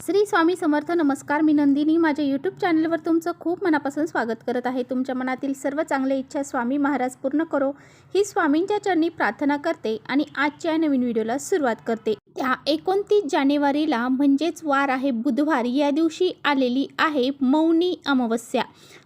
श्री स्वामी समर्थ. नमस्कार, मी नंदिनी. माझ्या यूट्यूब चॅनलवर तुमचं खूप मनापासून स्वागत करत आहे. तुमच्या मनातील सर्व चांगल्या इच्छा स्वामी महाराज पूर्ण करो ही स्वामींच्या चरणी प्रार्थना करते आणि आजच्या नवीन व्हिडिओला सुरुवात करते. त्या 29 जानेवारीला म्हणजेच वार आहे बुधवार, या दिवशी आलेली आहे मौनी अमावस्या.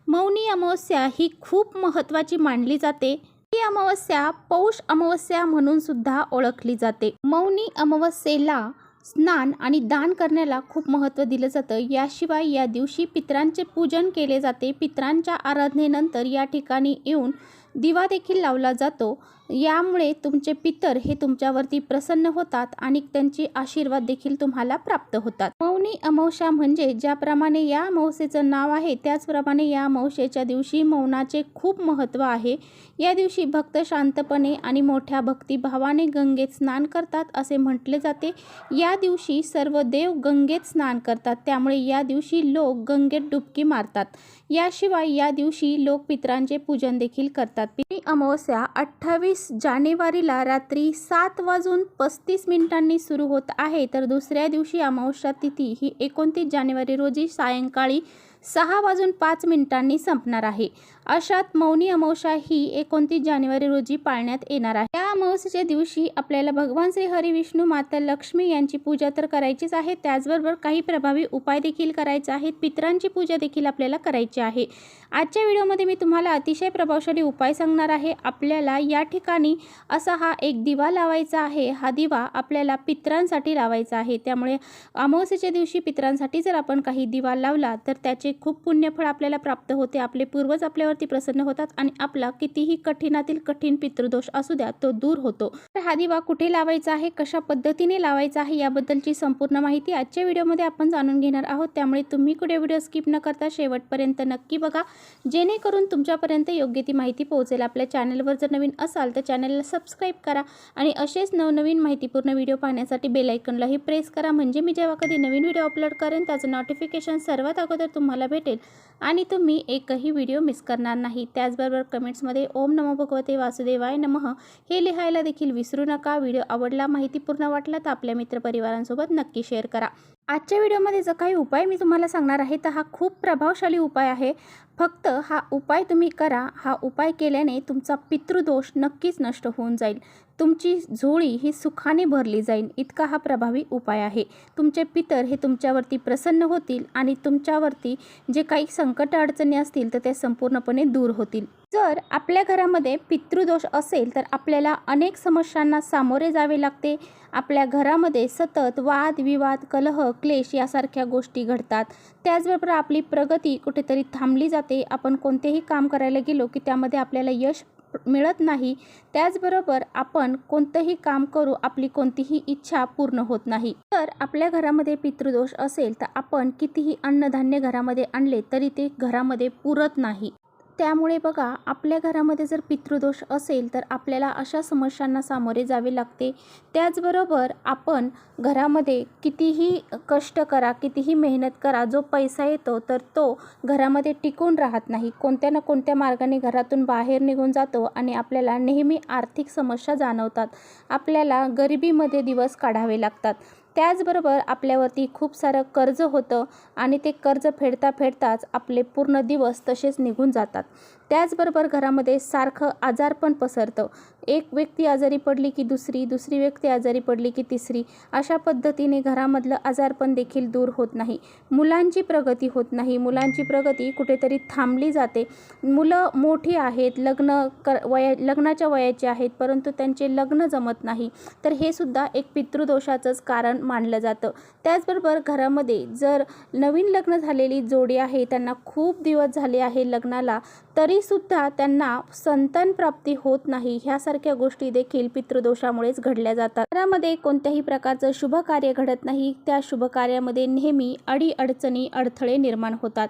मौनी अमावस्या ही खूप महत्त्वाची मानली जाते. ही अमावस्या पौष अमावस्या म्हणून सुद्धा ओळखली जाते. मौनी अमावस्येला स्नान आणि दान करण्याला खूप महत्त्व दिलं जातं. याशिवाय या दिवशी पितरांचे पूजन केले जाते. पितरांच्या आराधनेनंतर या ठिकाणी येऊन दिवा देखील लावला जातो. यामुळे तुमचे पितर हे तुमच्यावरती प्रसन्न होतात आणि त्यांचे आशीर्वाद देखील तुम्हाला प्राप्त होतात. मौनी अमावस्या म्हणजे ज्याप्रमाणे या अमावस्येचं नाव आहे त्याचप्रमाणे या अमावस्येच्या दिवशी मौनाचे खूप महत्त्व आहे. या दिवशी भक्त शांतपणे आणि मोठ्या भक्तिभावाने गंगेत स्नान करतात असे म्हटले जाते. या दिवशी सर्व देव गंगेत स्नान करतात, त्यामुळे या दिवशी लोक गंगेत डुबकी मारतात. याशिवाय या दिवशी लोक पितरांचे पूजन देखील करतात. अमावस्या 28 जानेवारीला रात्री 7:35 सुरू होत आहे, तर दुसऱ्या दिवशी अमावस्या तिथी ही 29 जानेवारी रोजी सायंकाळी 6:05 संपणार आहे. अशात मौनी अमावस्या ही 29 जानेवारी रोजी पाळण्यात येणार आहे. या अमावस्येच्या दिवशी आपल्याला भगवान श्री हरी विष्णू माता लक्ष्मी यांची पूजा तर करायचीच आहे, त्याचबरोबर काही प्रभावी उपाय देखील करायचे आहेत. पितरांची पूजा देखील आपल्याला करायची आहे. आजच्या व्हिडिओमध्ये मी तुम्हाला अतिशय प्रभावशाली उपाय सांगणार आहे. आपल्याला या ठिकाणी असा हा एक दिवा लावायचा आहे. हा दिवा आपल्याला पितरांसाठी लावायचा आहे. त्यामुळे अमावस्येच्या दिवशी पितरांसाठी जर आपण काही दिवा लावला तर त्याचे खूप पुण्यफळ आपल्याला प्राप्त होते. आपले पूर्वज आपल्यावरती प्रसन्न होतात आणि आपला कितीही कठीणातील कठीण पितृदोष असू द्या तो दूर होतो. तर हा दिवा कुठे लावायचा आहे, कशा पद्धतीने लावायचा आहे याबद्दलची संपूर्ण माहिती आजच्या व्हिडिओमध्ये आपण जाणून घेणार आहोत. त्यामुळे तुम्ही कुठे व्हिडिओ स्किप न करता शेवटपर्यंत नक्की बघा, जेणेकरून तुमच्यापर्यंत योग्य ती माहिती पोहोचेल. आपल्या चॅनलवर जर नवीन असाल तर चॅनलला सबस्क्राईब करा आणि असेच नवनवीन माहितीपूर्ण व्हिडिओ पाहण्यासाठी बेल आयकॉनलाही प्रेस करा, म्हणजे मी जेव्हा कधी नवीन व्हिडिओ अपलोड करेन त्याचं नोटिफिकेशन सर्वात अगोदर तुम्हाला भेटेल आणि तुम्ही एकही व्हिडिओ मिस करणार नाही. त्याचबरोबर कमेंट्समध्ये ओम नमो भगवते वासुदेवाय नमः हे लिहायला देखील विसरू नका. व्हिडिओ आवडला, माहितीपूर्ण वाटला तर आपल्या मित्रपरिवारांसोबत नक्की शेअर करा. आजच्या व्हिडिओमध्ये जो काही उपाय मी तुम्हाला सांगणार आहे तर हा खूप प्रभावशाली उपाय आहे. फक्त हा उपाय तुम्ही करा. हा उपाय केल्याने तुमचा पितृदोष नक्कीच नष्ट होऊन जाईल. तुमची झोळी ही सुखाने भरली जाईल, इतका हा प्रभावी उपाय आहे. तुमचे पितर हे तुमच्यावरती प्रसन्न होतील आणि तुमच्यावरती जे काही संकट अडचणी असतील तर ते संपूर्णपणे दूर होतील. जर आपल्या घरामध्ये पितृदोष असेल तर आपल्याला अनेक समस्यांना सामोरे जावे लागते. आपल्या घरामध्ये सतत वाद विवाद, कलह, क्लेश यासारख्या गोष्टी घडतात. त्याचबरोबर आपली प्रगती कुठेतरी थांबली जाते. आपण कोणतेही काम करायला गेलो की त्यामध्ये आपल्याला यश मिळत नाही. त्याचबरोबर आपण कोणतंही काम करू आपली कोणतीही इच्छा पूर्ण होत नाही. तर आपल्या घरामध्ये पितृदोष असेल तर आपण कितीही अन्नधान्य घरामध्ये आणले तरी ते घरामध्ये पुरत नाही. त्यामुळे बघा, आपल्या घरामध्ये जर पितृदोष असेल तर आपल्याला अशा समस्यांना सामोरे जावे लागते. त्याचबरोबर आपण घरामध्ये कितीही कष्ट करा, कितीही मेहनत करा, जो पैसा येतो तर तो घरामध्ये टिकून राहत नाही. कोणत्या ना कोणत्या मार्गाने घरातून बाहेर निघून जातो आणि आपल्याला नेहमी आर्थिक समस्या जाणवतात. आपल्याला गरिबीमध्ये दिवस काढावे लागतात. त्याचबरोबर आपल्यावरती खूप सारं कर्ज होतं आणि ते कर्ज फेडता फेडताच आपले पूर्ण दिवस तसेच निघून जातात. त्याचबरोबर घरामध्ये सारखं आजारपण पसरतं. एक व्यक्ती आजारी पडली की दुसरी व्यक्ती आजारी पडली की तिसरी, अशा पद्धतीने घरामधलं आजारपण देखील दूर होत नाही. मुलांची प्रगती होत नाही. मुलांची प्रगती कुठेतरी थांबली जाते. मुलं मोठी आहेत, लग्नाच्या वयाची आहेत, परंतु त्यांचे लग्न जमत नाही, तर हे सुद्धा एक पितृदोषाचंच कारण मानलं जातं. त्याचबरोबर घरामध्ये जर नवीन लग्न झालेली जोडी आहे, त्यांना खूप दिवस झाले आहे लग्नाला, तरीसुद्धा त्यांना संतान प्राप्ती होत नाही. ह्यासारख्या गोष्टी देखील पितृदोषामुळेच घडल्या जातात. घरामध्ये कोणत्याही प्रकारचं शुभ कार्य घडत नाही. त्या शुभ कार्यामध्ये नेहमी अडीअडचणी, अडथळे निर्माण होतात.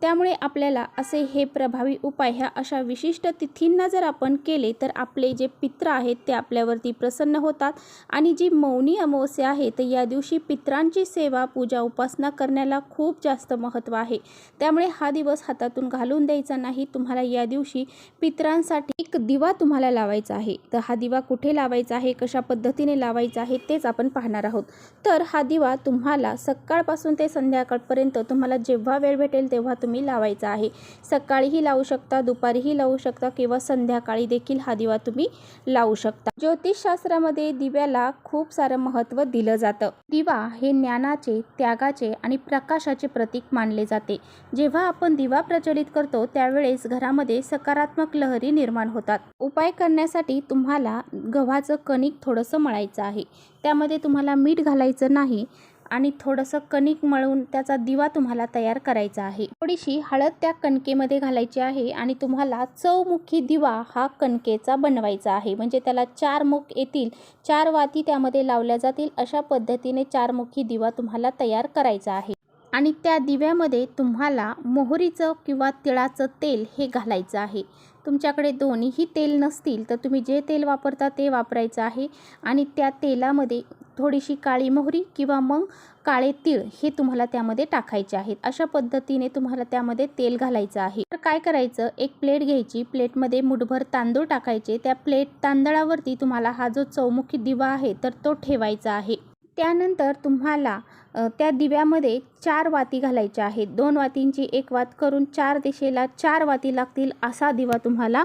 त्यामुळे आपल्याला असे हे प्रभावी उपाय ह्या अशा विशिष्ट तिथींना जर आपण केले तर आपले जे पित्र आहेत ते आपल्यावरती प्रसन्न होतात आणि जी मौनी अमावस्या आहे तर या दिवशी पित्रांची सेवा पूजा उपासना करण्याला खूप जास्त महत्त्व आहे। त्यामुळे हा दिवस हातातून घालवून द्यायचा नाही। तुम्हाला या दिवशी पित्रांसाठी एक दिवा तुम्हाला लावायचा आहे। तर हा दिवा कुठे लावायचा आहे, कशा पद्धतीने लावायचा आहे तेच आपण पाहणार आहोत। तर हा दिवा तुम्हाला सकाळपासून ते संध्याकाळपर्यंत तुम्हाला जेव्हा वेळ भेटेल तेव्हा तुम्ही लावायचा आहे। सकाळीही लावू शकता, दुपारीही लावू शकता किंवा संध्याकाळी देखील हा दिवा तुम्ही लावू शकता। ज्योतिषशास्त्रामध्ये दिव्याला खूप सारं महत्त्व दिलं जातं। दिवा हे ज्ञानाचे, त्यागाचे आणि प्रकाशाचे प्रतीक मानले जाते। जेव्हा आपण दिवा प्रज्वलित करतो त्यावेळेस घरामध्ये सकारात्मक लहरी निर्माण होतात। उपाय करण्यासाठी तुम्हाला गव्हाचं कणिक थोडंसं मळायचं आहे। त्यामध्ये तुम्हाला मीठ घालायचं नाही आणि थोडंसं कणिक मळून त्याचा दिवा तुम्हाला तयार करायचा आहे। थोडीशी हळद त्या कणकेमध्ये घालायची आहे आणि तुम्हाला चौमुखी दिवा हा कणकेचा बनवायचा आहे। म्हणजे त्याला 4 मुख येतील, 4 वाती त्यामध्ये लावल्या जातील, अशा पद्धतीने 4 मुखी दिवा तुम्हाला तयार करायचा आहे। आणि त्या दिव्यामध्ये तुम्हाला मोहरीचं किंवा तिळाचं तेल हे घालायचं आहे। तुमच्याकडे दोन्हीही तेल नसतील तर तुम्ही जे तेल वापरता ते वापरायचं आहे आणि त्या तेलामध्ये थोडीशी काळी मोहरी किंवा मग काळे तीळ हे तुम्हाला त्यामध्ये टाकायचे आहेत। अशा पद्धतीने तुम्हाला त्यामध्ये तेल घालायचं आहे। तर काय करायचं, एक प्लेट घ्यायची, प्लेटमध्ये मुठभर तांदूळ टाकायचे, त्या तांदळावरती तुम्हाला हा जो चौमुखी दिवा आहे तर तो ठेवायचा आहे। त्यानंतर तुम्हाला त्या दिव्यामध्ये 4 वाती घालायच्या आहेत। 2 वातींची एक वात करून 4 दिशेला 4 वाती लागतील असा दिवा तुम्हाला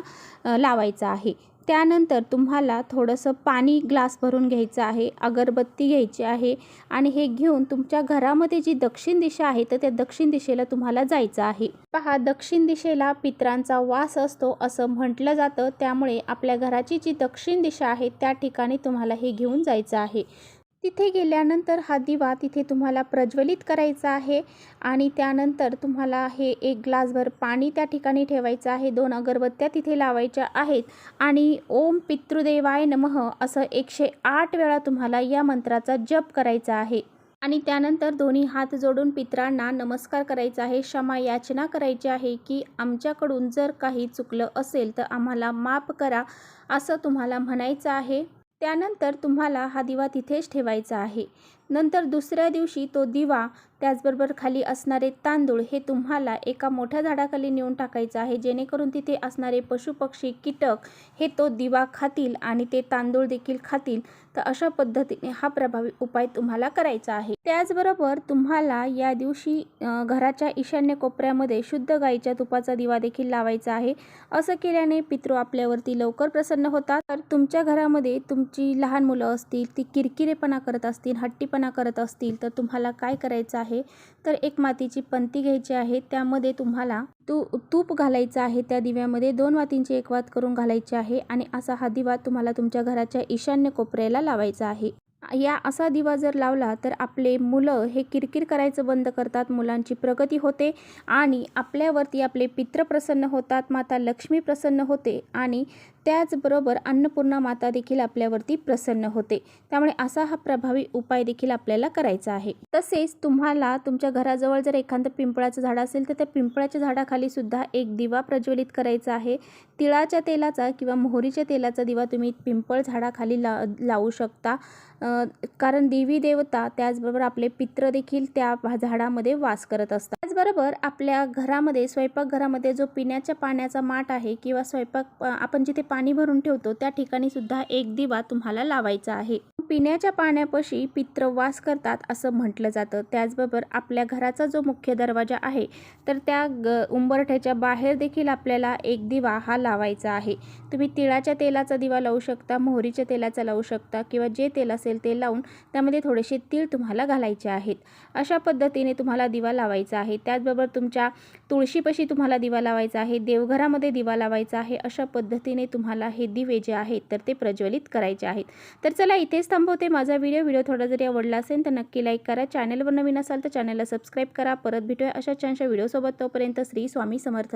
लावायचा आहे। त्यानंतर तुम्हाला थोडंसं पाणी ग्लास भरून घ्यायचं आहे, अगरबत्ती घ्यायची आहे आणि हे घेऊन तुमच्या घरामध्ये जी दक्षिण दिशा आहे तर त्या दक्षिण दिशेला तुम्हाला जायचं आहे। पहा, दक्षिण दिशेला पित्रांचा वास असतो असं म्हटलं जातं। त्यामुळे आपल्या घराची जी दक्षिण दिशा आहे त्या ठिकाणी तुम्हाला हे घेऊन जायचं आहे। तिथे गेल्यानंतर हा दिवा तिथे तुम्हाला प्रज्वलित करायचा आहे आणि त्यानंतर तुम्हाला हे एक ग्लासभर पाणी त्या ठिकाणी ठेवायचं आहे, 2 अगरबत्त्या तिथे लावायच्या आहेत आणि ओम पितृदेवाय नमः असं 108 वेळा तुम्हाला या मंत्राचा जप करायचा आहे। आणि त्यानंतर दोन्ही हात जोडून पितरांना नमस्कार करायचा आहे, क्षमा याचना करायची आहे की आमच्याकडून जर काही चुकलं असेल तर आम्हाला माफ करा असं तुम्हाला म्हणायचं आहे। त्यानंतर तुम्हाला हा दिवा तिथेच ठेवायचा आहे। नंतर दुसऱ्या दिवशी तो दिवा त्याचबरोबर खाली असणारे तांदूळ हे तुम्हाला एका मोठ्या झाडाखाली नेऊन टाकायचं आहे, जेणेकरून तिथे असणारे पशुपक्षी कीटक हे तो दिवा खातील आणि ते तांदूळ देखील खातील। तर अशा पद्धतीने हा प्रभावी उपाय तुम्हाला करायचा आहे। त्याचबरोबर तुम्हाला या दिवशी घराच्या ईशान्य कोपऱ्यामध्ये शुद्ध गाईच्या तुपाचा दिवा देखील लावायचा आहे। असं केल्याने पितृ आपल्यावरती लवकर प्रसन्न होतात। तर तुमच्या घरामध्ये तुमची लहान मुलं असतील, ती किरकिरेपणा करत असतील, हट्टीपणा करत असतील तर तुम्हाला काय करायचं आहे, तर एक मातीची पंती घ्यायची आहे, त्यामध्ये तुम्हाला तूप घालायचं आहे। त्या दिव्यामध्ये 2 वातींची एक वात करून घालायची आहे आणि असा हा दिवा तुम्हाला तुमच्या घराच्या ईशान्य कोपऱ्याला लावायचा आहे। या असा दिवा जर लावला तर आपले मुलं हे किरकिर करायचं बंद करतात, मुलांची प्रगती होते आणि आपल्यावरती आपले पित्र प्रसन्न होतात, माता लक्ष्मी प्रसन्न होते आणि त्याचबरोबर अन्नपूर्णा माता देखील आपल्यावरती प्रसन्न होते। त्यामुळे असा हा प्रभावी उपाय देखील आपल्याला करायचा आहे। तसेच तुम्हाला तुमच्या घराजवळ जर एखादं पिंपळाचं झाड असेल तर त्या पिंपळाच्या झाडाखाली सुद्धा एक दिवा प्रज्वलित करायचा आहे। तिळाच्या तेलाचा किंवा मोहरीच्या तेलाचा दिवा तुम्ही पिंपळ झाडाखाली लावू शकता, कारण देवी देवता त्याचबरोबर आपले पित्र देखील त्या झाडामध्ये वास करत असतात। त्याचबरोबर आपल्या घरामध्ये स्वयंपाकघरामध्ये जो पिण्याच्या पाण्याचा माठ आहे किंवा स्वयंपाक आपण जिथे पाणी भरून ठेवतो त्या ठिकाणी सुद्धा एक दिवा तुम्हाला लावायचा आहे। पिण्याच्या पाण्यापाशी पित्र वास करतात असं म्हटलं जातं। त्याचबरोबर आपल्या घराचा जो मुख्य दरवाजा आहे तर त्या उंबरठ्याच्या बाहेर देखील आपल्याला एक दिवा हा लावायचा आहे। तुम्ही तिळाच्या तेलाचा दिवा लावू शकता, मोहरीच्या तेलाचा लावू शकता किंवा जे तेल असेल ते लावून त्यामध्ये थोडेसे तीळ तुम्हाला घालायचे आहेत। अशा पद्धतीने तुम्हाला दिवा लावायचा आहे। त्याचबरोबर तुमच्या तुळशीपाशी तुम्हाला दिवा लावायचा आहे, देवघरामध्ये दिवा लावायचा आहे। अशा पद्धतीने तुम्हाला हे दिवे जे आहेत तर ते प्रज्वलित करायचे आहेत। तर चला इथेच थांबवते माझा व्हिडिओ थोडा जरी आवडला असेल तर नक्की लाईक करा, चॅनलवर नवीन असाल तर चॅनलला सबस्क्राईब करा। परत भेटूया अशा छानशा व्हिडिओसोबत, तोपर्यंत श्री स्वामी समर्थ।